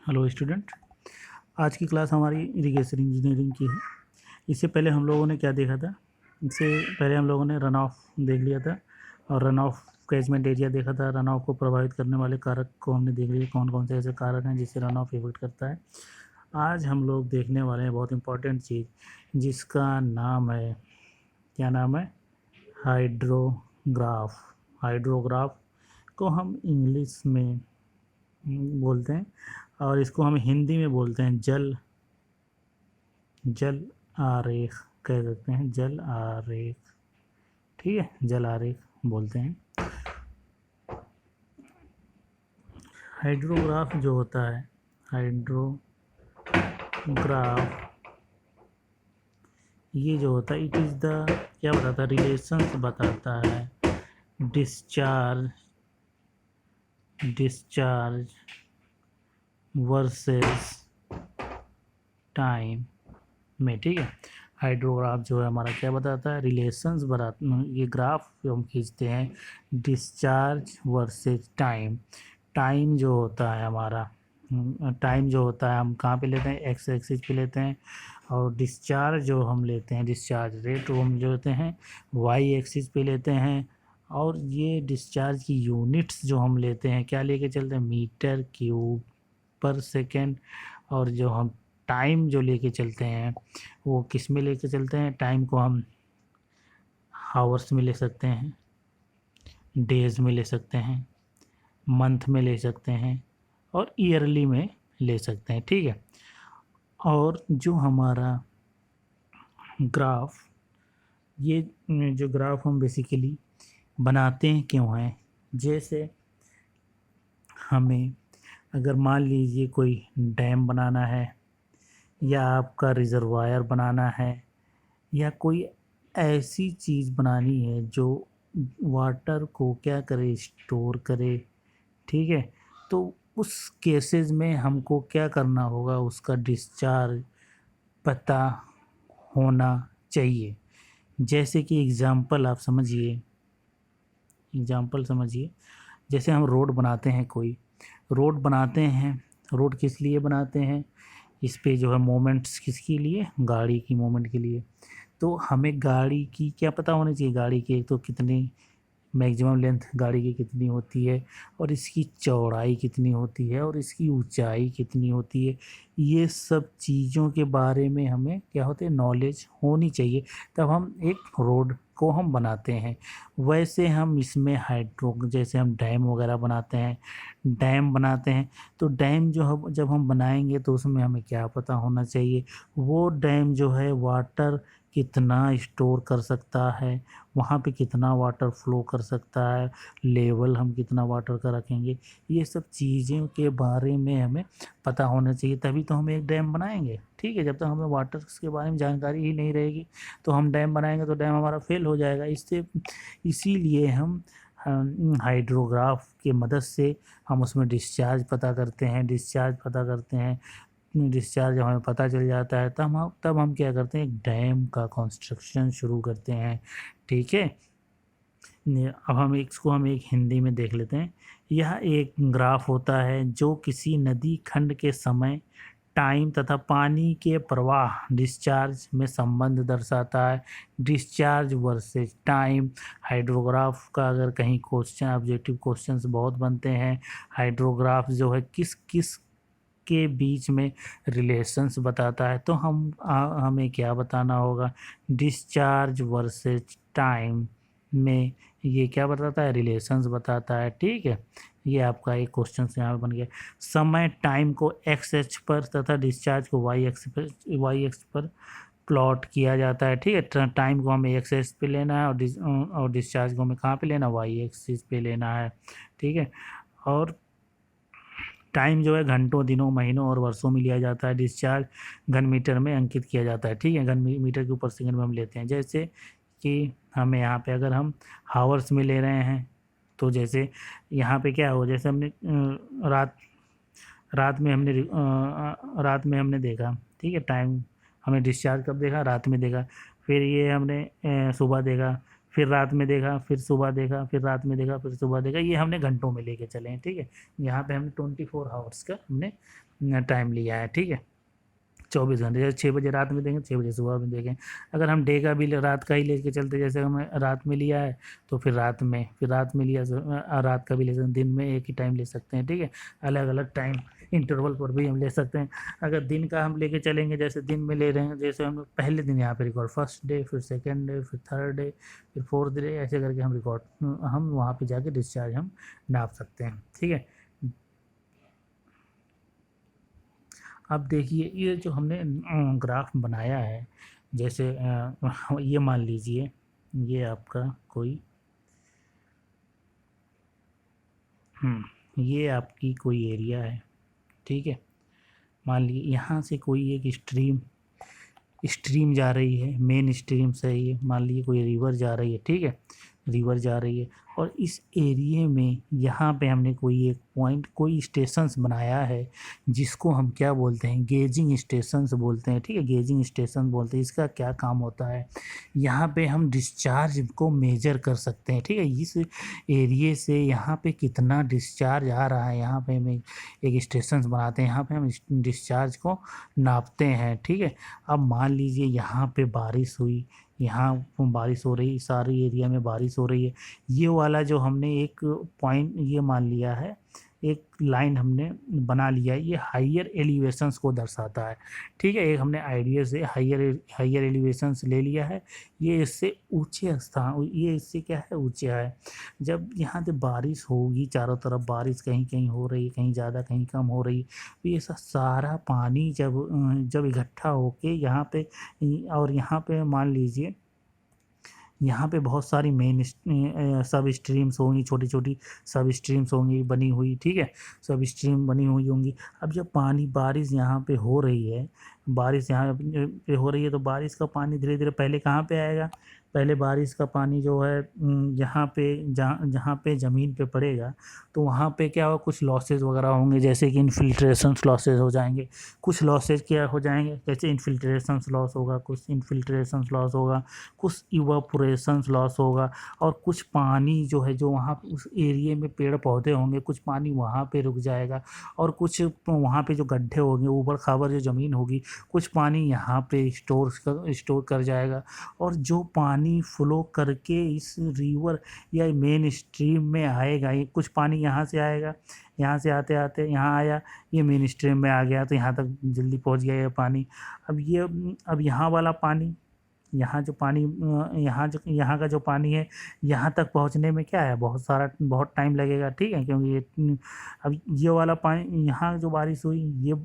Hello student. आज की class हमारी इरिगेशन इंजीनियरिंग की है। इससे पहले हम लोगों ने क्या देखा था? इससे पहले हम लोगों ने रन ऑफ देख लिया था और रन ऑफ कैचमेंट एरिया देखा था। रन ऑफ को प्रभावित करने वाले कारक को हमने देख लिया, कौन कौन से ऐसे कारक हैं जिससे रन ऑफ इफेक्ट करता है। आज हम लोग देखने वाले हैं बहुत इंपॉर्टेंट चीज़ जिसका नाम है, क्या नाम है? हाइड्रोग्राफ। हाइड्रोग्राफ को हम इंग्लिश में बोलते हैं और इसको हम हिंदी में बोलते हैं जल जल आरेख कह सकते हैं। जल आरेख, ठीक है, जल आरेख बोलते हैं। हाइड्रोग्राफ जो होता है, हाइड्रोग्राफ ये जो होता है, इट इज़ द क्या बताता है? रिलेशंस बताता है डिस्चार्ज वर्सेस टाइम में, ठीक है। हाइड्रोग्राफ जो है हमारा क्या बताता है? रिलेशंस बताता। ये ग्राफ हम खींचते हैं डिस्चार्ज वर्सेस टाइम। टाइम जो होता है हमारा, टाइम जो होता है हम कहाँ पे लेते हैं? एक्स एक्सिस पे लेते हैं। और डिस्चार्ज जो हम लेते हैं, डिस्चार्ज रेट वो हम जो लेते हैं वाई एक्सिस पे लेते हैं। और ये डिस्चार्ज की यूनिट्स जो हम लेते हैं, क्या लेके चलते हैं? मीटर क्यूब पर सेकेंड। और जो हम टाइम जो लेके चलते हैं वो किस में लेके चलते हैं? टाइम को हम हावर्स में ले सकते हैं, डेज में ले सकते हैं, मंथ में ले सकते हैं और ईयरली में ले सकते हैं, ठीक है। और जो हमारा ग्राफ, ये जो ग्राफ हम बेसिकली बनाते हैं क्यों हैं? जैसे हमें अगर मान लीजिए कोई डैम बनाना है या आपका रिजर्वायर बनाना है या कोई ऐसी चीज़ बनानी है जो वाटर को क्या करे? स्टोर करे, ठीक है। तो उस केसेस में हमको क्या करना होगा? उसका डिस्चार्ज पता होना चाहिए। जैसे कि एग्जाम्पल समझिए, जैसे हम रोड बनाते हैं, कोई रोड बनाते हैं। रोड किस लिए बनाते हैं? इस पे जो है मोमेंट्स किसके लिए? गाड़ी की मोमेंट के लिए। तो हमें गाड़ी की क्या पता होनी चाहिए? गाड़ी की एक तो कितनी मैक्सिमम लेंथ गाड़ी की कितनी होती है और इसकी चौड़ाई कितनी होती है और इसकी ऊंचाई कितनी होती है। ये सब चीज़ों के बारे में हमें क्या होते हैं? नॉलेज होनी चाहिए, तब हम एक रोड को हम बनाते हैं। वैसे हम इसमें जैसे हम डैम वगैरह बनाते हैं तो डैम जो जब हम बनाएंगे तो उसमें हमें क्या पता होना चाहिए? वो डैम जो है वाटर कितना स्टोर कर सकता है, वहाँ पे कितना वाटर फ्लो कर सकता है, लेवल हम कितना वाटर का रखेंगे। ये सब चीज़ों के बारे में हमें पता होना चाहिए, तभी तो हम एक डैम बनाएंगे, ठीक है। जब तक हमें वाटर के बारे में जानकारी ही नहीं रहेगी तो हम डैम बनाएंगे तो डैम हमारा फेल हो जाएगा। इसीलिए हम हाइड्रोग्राफ के मदद से हम उसमें डिस्चार्ज पता करते हैं। डिस्चार्ज जब हमें पता चल जाता है तब हम क्या करते हैं? एक डैम का कंस्ट्रक्शन शुरू करते हैं, ठीक है। अब हम एक हिंदी में देख लेते हैं। यह एक ग्राफ होता है जो किसी नदी खंड के समय, टाइम तथा पानी के प्रवाह डिस्चार्ज में संबंध दर्शाता है। Discharge versus time. हाइड्रोग्राफ का अगर कहीं क्वेश्चन, ऑब्जेक्टिव क्वेश्चंस बहुत बनते हैं। हाइड्रोग्राफ जो है किस किस के बीच में रिलेशंस बताता है, तो हमें क्या बताना होगा? डिस्चार्ज वर्सेस टाइम में ये क्या बताता है? रिलेशंस बताता है, ठीक है। ये आपका एक क्वेश्चन यहाँ पर बन गया। समय टाइम को एक्स एक्स पर तथा डिस्चार्ज को वाई एक्स पर प्लॉट किया जाता है, ठीक है। टाइम को हमें एक्स एक्स पे लेना है और डिस्चार्ज को हमें कहाँ पे लेना है? वाई एक्सिस पे लेना है, ठीक है। और टाइम जो है घंटों, दिनों, महीनों और वर्षों में लिया जाता है। डिस्चार्ज घन मीटर में अंकित किया जाता है, ठीक है। घन मीटर के ऊपर सेकंड में हम लेते हैं। जैसे कि हमें यहाँ पे अगर हम हावर्स में ले रहे हैं तो जैसे यहाँ पे क्या हो, जैसे हमने रात रात में हमने रात में हमने देखा, ठीक है। टाइम हमने डिस्चार्ज कब देखा? रात में देखा। फिर ये हमने सुबह देखा, फिर रात में देखा, फिर सुबह देखा, फिर रात में देखा, फिर सुबह देखा। ये हमने घंटों में लेके चले हैं, ठीक है। यहाँ पे हमने 24 आवर्स का हमने टाइम लिया है, ठीक है। 24 घंटे, जैसे 6 बजे रात में देंगे, 6 बजे सुबह में देखें। अगर हम डे का भी रात का ही लेके चलते, जैसे हमें रात में लिया है तो फिर रात में, फिर रात में लिया रात का भी ले सकते हैं, दिन में एक ही टाइम ले सकते हैं, ठीक है। अलग अलग टाइम इंटरवल पर भी हम ले सकते हैं। अगर दिन का हम लेके चलेंगे, जैसे दिन में ले रहे हैं, जैसे हम पहले दिन यहाँ पे रिकॉर्ड, फर्स्ट डे, फिर सेकेंड डे, फिर थर्ड डे, फिर फोर्थ डे, ऐसे करके हम रिकॉर्ड, हम वहाँ पे जाके डिस्चार्ज हम नाप सकते हैं, ठीक है। अब देखिए, ये जो हमने ग्राफ बनाया है, जैसे ये मान लीजिए, ये आपका कोई ये आपकी कोई एरिया है, ठीक है। मान लीजिए यहाँ से कोई एक स्ट्रीम जा रही है, मेन स्ट्रीम से ये मान लीजिए कोई रिवर जा रही है, ठीक है। रिवर जा रही है, और इस एरिए में यहाँ पे हमने कोई एक पॉइंट, कोई स्टेशंस बनाया है, जिसको हम क्या बोलते हैं, गेजिंग स्टेशंस बोलते हैं, ठीक है। गेजिंग स्टेशन बोलते हैं। इसका क्या काम होता है, यहाँ पे हम डिस्चार्ज को मेजर कर सकते हैं, ठीक है। इस एरिए से यहाँ पे कितना डिस्चार्ज आ रहा है, यहाँ पे हम एक स्टेशन बनाते हैं, यहाँ पे हम डिस्चार्ज को नापते हैं, ठीक है। अब मान लीजिए यहाँ पे बारिश हुई, यहाँ बारिश हो रही, सारी एरिया में बारिश हो रही है। ये वाला जो हमने एक पॉइंट ये मान लिया है, एक लाइन हमने बना लिया है, ये हाइयर एलिवेशंस को दर्शाता है, ठीक है। एक हमने आइडिया से हाइयर एलिवेशंस ले लिया है। ये इससे ऊंचे स्थान, ये इससे क्या है, ऊंचा है। जब यहाँ से बारिश होगी, चारों तरफ बारिश कहीं कहीं हो रही है, कहीं ज़्यादा कहीं कम हो रही है, तो ये सारा पानी जब इकट्ठा होके यहाँ पे, और यहाँ पे मान लीजिए यहाँ पे बहुत सारी मेन सब स्ट्रीम्स होंगी, छोटी छोटी सब स्ट्रीम्स होंगी बनी हुई, ठीक है। सब स्ट्रीम बनी हुई होंगी। अब जब पानी, बारिश यहाँ पे हो रही है, बारिश यहाँ पे हो रही है, तो बारिश का पानी धीरे धीरे पहले कहाँ पे आएगा, पहले बारिश का पानी जो है यहाँ पे, जहाँ जहाँ पे ज़मीन पे पड़ेगा, तो वहाँ पे क्या होगा, कुछ लॉसेज वगैरह होंगे, जैसे कि इन्फिल्ट्रेशन लॉसेज हो जाएंगे। कुछ लॉसेज क्या हो जाएंगे, जैसे इन्फिल्ट्रेशन लॉस होगा, कुछ इन्फिल्ट्रेशन लॉस होगा, कुछ इवापोरेशन लॉस होगा, और कुछ पानी जो है, जो वहाँ उस एरिए में पेड़ पौधे होंगे, कुछ पानी वहाँ पे रुक जाएगा, और कुछ वहाँ पे जो गड्ढे होंगे, ऊबड़ खाबड़ जो ज़मीन होगी, कुछ पानी यहाँ पे स्टोर कर जाएगा। और जो पानी फ्लो करके इस रिवर या मेन स्ट्रीम में आएगा, ये कुछ पानी यहाँ से आएगा, यहाँ से आते आते यहाँ आया, ये मेन स्ट्रीम में आ गया, तो यहाँ तक जल्दी पहुँच गया ये पानी। अब यहाँ वाला पानी, यहाँ जो पानी, यहाँ का जो पानी है, यहाँ तक पहुँचने में क्या है, बहुत टाइम लगेगा, ठीक है। क्योंकि अब ये वाला पानी, यहाँ जो बारिश हुई,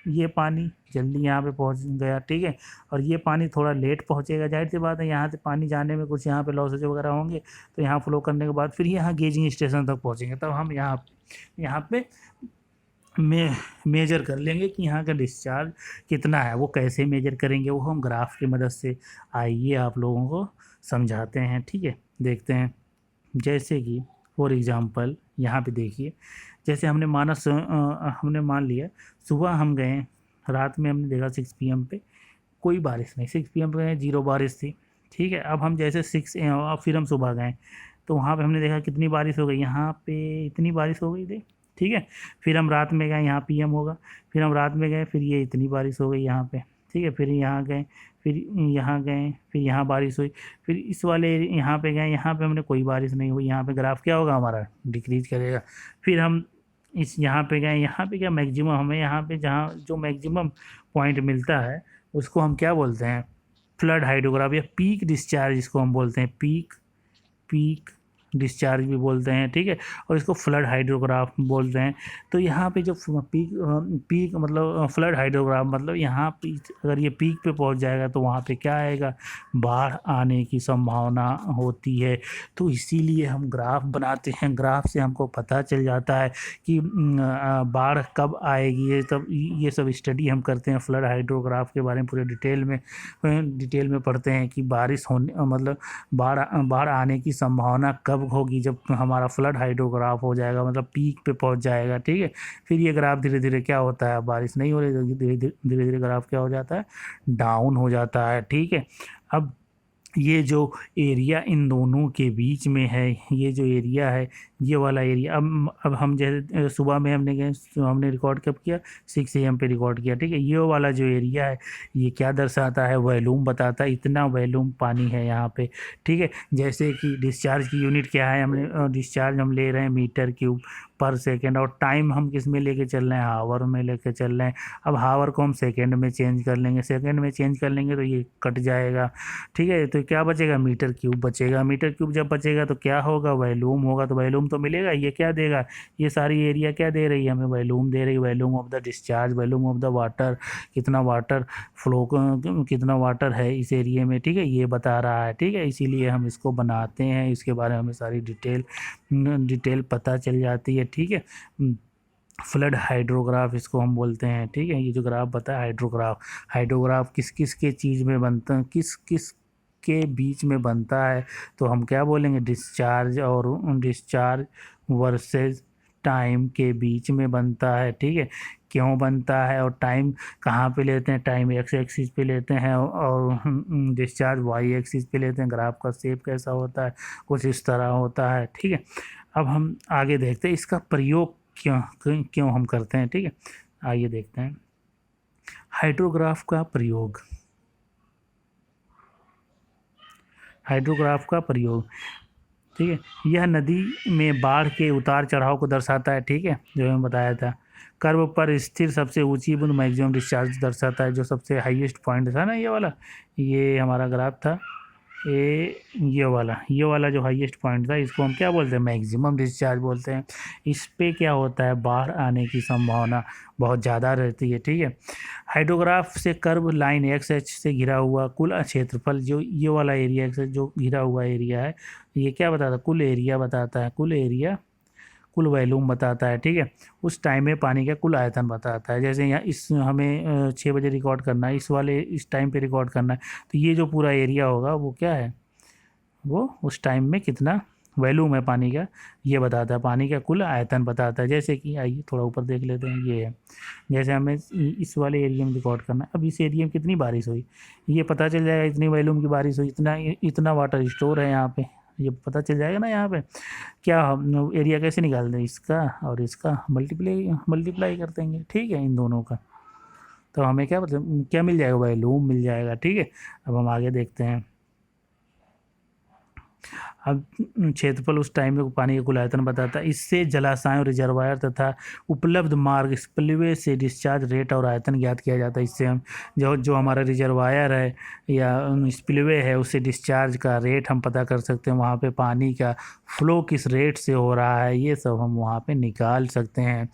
ये पानी जल्दी यहाँ पे पहुँच गया, ठीक है। और ये पानी थोड़ा लेट पहुँचेगा, जाहिर सी बात है, यहाँ से पानी जाने में कुछ यहाँ पे लॉसेज वगैरह होंगे, तो यहाँ फ्लो करने के बाद फिर यहाँ गेजिंग स्टेशन तक पहुँचेंगे, तब हम यहाँ पे मेजर कर लेंगे कि यहाँ का डिस्चार्ज कितना है। वो कैसे मेजर करेंगे, वो हम ग्राफ की मदद से, आइए आप लोगों को समझाते हैं, ठीक है। देखते हैं, जैसे कि फॉर एग्ज़ाम्पल यहाँ पे देखिए, जैसे हमने हमने मान लिया सुबह हम गए, रात में हमने देखा 6 PM पे कोई बारिश नहीं, 6 PM पे 0 बारिश थी, ठीक है। अब हम जैसे फिर हम सुबह गए, तो वहाँ पे हमने देखा कितनी बारिश हो गई, यहाँ पे इतनी बारिश हो गई थी, ठीक है। फिर हम रात में गए, यहाँ PM होगा, फिर हम रात में गए, फिर ये इतनी बारिश हो गई यहाँ पे, ठीक है। फिर यहाँ गए, फिर यहाँ गए, फिर यहाँ बारिश हुई, फिर इस वाले यहाँ पे गए, यहाँ पे हमने कोई बारिश नहीं हुई, यहाँ पे ग्राफ क्या होगा हमारा, डिक्रीज करेगा। फिर हम इस यहाँ पे गए, यहाँ पे क्या मैक्सिमम, हमें यहाँ पे जहाँ जो मैक्सिमम पॉइंट मिलता है, उसको हम क्या बोलते हैं, फ्लड हाइड्रोग्राफ या पीक डिस्चार्ज, जिसको हम बोलते हैं पीक डिस्चार्ज भी बोलते हैं, ठीक है। और इसको फ्लड हाइड्रोग्राफ बोलते हैं। तो यहाँ पे जो पीक मतलब फ्लड हाइड्रोग्राफ मतलब यहाँ पे अगर ये पीक पे पहुँच जाएगा, तो वहाँ पे क्या आएगा, बाढ़ आने की संभावना होती है। तो इसीलिए हम ग्राफ बनाते हैं, ग्राफ से हमको पता चल जाता है कि बाढ़ कब आएगी। ये सब स्टडी हम करते हैं, फ्लड हाइड्रोग्राफ के बारे में पूरे डिटेल में पढ़ते हैं कि बारिश होने मतलब बाढ़ आने की संभावना कब होगी, जब हमारा फ्लड हाइड्रोग्राफ हो जाएगा, मतलब पीक पे पहुंच जाएगा, ठीक है। फिर ये ग्राफ धीरे धीरे क्या होता है, बारिश नहीं हो रही तो धीरे धीरे ग्राफ क्या हो जाता है, डाउन हो जाता है, ठीक है। अब ये जो एरिया इन दोनों के बीच में है, ये जो एरिया है, ये वाला एरिया, अब हम जैसे सुबह में हमने रिकॉर्ड कब किया, 6 AM पे रिकॉर्ड किया, ठीक है। ये वाला जो एरिया है ये क्या दर्शाता है, वॉल्यूम बताता है, इतना वॉल्यूम पानी है यहाँ पे, ठीक है। जैसे कि डिस्चार्ज की यूनिट क्या है, हमने डिस्चार्ज हम ले रहे हैं मीटर क्यूब पर सेकेंड, और टाइम हम किस में लेके चल रहे हैं, हावर में लेके चल रहे हैं। अब हावर को हम सेकेंड में चेंज कर लेंगे, सेकेंड में चेंज कर लेंगे तो ये कट जाएगा, ठीक है। तो क्या बचेगा, मीटर क्यूब बचेगा। मीटर क्यूब जब बचेगा तो क्या होगा, वॉल्यूम होगा, तो वॉल्यूम तो मिलेगा। ये क्या देगा, ये सारी एरिया क्या दे रही है हमें, वॉल्यूम दे रही है, volume of the discharge, volume of the water, कितना वाटर फ्लो, कितना वाटर है इस एरिया में, ठीक है, ये बता रहा है, ठीक है। इसीलिए हम इसको बनाते हैं, इसके बारे में हमें सारी डिटेल पता चल जाती है, ठीक है। फ्लड हाइड्रोग्राफ इसको हम बोलते हैं, ठीक है। ये जो ग्राफ बताया हाइड्रोग्राफ किस किस के चीज़ में बनता है, किस किस के बीच में बनता है, तो हम क्या बोलेंगे, डिस्चार्ज और डिस्चार्ज वर्सेस टाइम के बीच में बनता है, ठीक है। क्यों बनता है और टाइम कहाँ पे लेते हैं, टाइम एक्स एक्सिस पे लेते हैं और डिस्चार्ज वाई एक्सिस पे लेते हैं। ग्राफ का शेप कैसा होता है, कुछ इस तरह होता है, ठीक है। अब हम आगे देखते हैं इसका प्रयोग क्यों क्यों हम करते हैं, ठीक है। आइए देखते हैं हाइड्रोग्राफ का प्रयोग। हाइड्रोग्राफ का प्रयोग, ठीक है, यह नदी में बाढ़ के उतार चढ़ाव को दर्शाता है, ठीक है, जो मैंने बताया था। कर्व पर स्थिर सबसे ऊंची बूंद मैक्सिमम डिस्चार्ज दर्शाता है, जो सबसे हाईएस्ट पॉइंट था ना, ये वाला, ये हमारा ग्राफ था, ये वाला जो हाईएस्ट पॉइंट था, इसको हम क्या बोलते हैं, मैक्सिमम डिस्चार्ज बोलते हैं। इस पे क्या होता है, बाढ़ आने की संभावना बहुत ज़्यादा रहती है, ठीक है। हाइड्रोग्राफ से कर्व लाइन एक्स एच से घिरा हुआ कुल क्षेत्रफल, जो ये वाला एरिया एक्स जो घिरा हुआ एरिया है, ये क्या बताता है, कुल एरिया बताता है, कुल एरिया, कुल वॉल्यूम बताता है, ठीक है। उस टाइम में पानी का कुल आयतन बताता है। जैसे यहाँ इस हमें 6 बजे रिकॉर्ड करना है, इस टाइम पे रिकॉर्ड करना है, तो ये जो पूरा एरिया होगा वो क्या है, वो उस टाइम में कितना वॉल्यूम है पानी का, ये बताता है, पानी का कुल आयतन बताता है। जैसे कि आइए थोड़ा ऊपर देख लेते हैं, ये है, जैसे हमें इस वाले एरिया में रिकॉर्ड करना है, अब इस एरिया में कितनी बारिश हुई, ये पता चल जाएगा, इतनी वॉल्यूम की बारिश हुई, इतना वाटर स्टोर है यहाँ पे, ये पता चल जाएगा ना। यहाँ पे क्या हम एरिया कैसे निकालते हैं, इसका और इसका मल्टीप्लाई कर देंगे, ठीक है, इन दोनों का, तो हमें क्या मिल जाएगा, वॉल्यूम मिल जाएगा, ठीक है। अब हम आगे देखते हैं। अब क्षेत्रफल उस टाइम में पानी का कुल आयतन बताता है। इससे जलाशयों, रिजर्वायर तथा उपलब्ध मार्ग, स्पिलवे से डिस्चार्ज रेट और आयतन ज्ञात किया जाता है। इससे हम जो हमारा रिजर्वायर है या स्पिलवे है, उससे डिस्चार्ज का रेट हम पता कर सकते हैं, वहाँ पे पानी का फ्लो किस रेट से हो रहा है, ये सब हम वहाँ पे निकाल सकते हैं।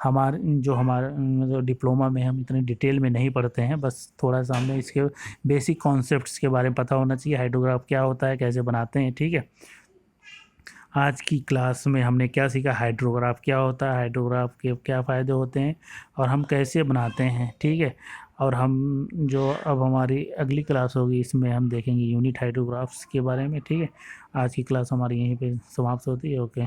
हमारे मतलब डिप्लोमा में हम इतने डिटेल में नहीं पढ़ते हैं, बस थोड़ा सा हमें इसके बेसिक कॉन्सेप्ट्स के बारे में पता होना चाहिए, हाइड्रोग्राफ क्या होता है, कैसे बनाते हैं, ठीक है। आज की क्लास में हमने क्या सीखा, हाइड्रोग्राफ क्या होता है, हाइड्रोग्राफ के क्या फ़ायदे होते हैं और हम कैसे बनाते हैं, ठीक है। और हम जो अब हमारी अगली क्लास होगी, इसमें हम देखेंगे यूनिट हाइड्रोग्राफ्स के बारे में, ठीक है। आज की क्लास हमारी यहीं पे समाप्त होती है, ओके।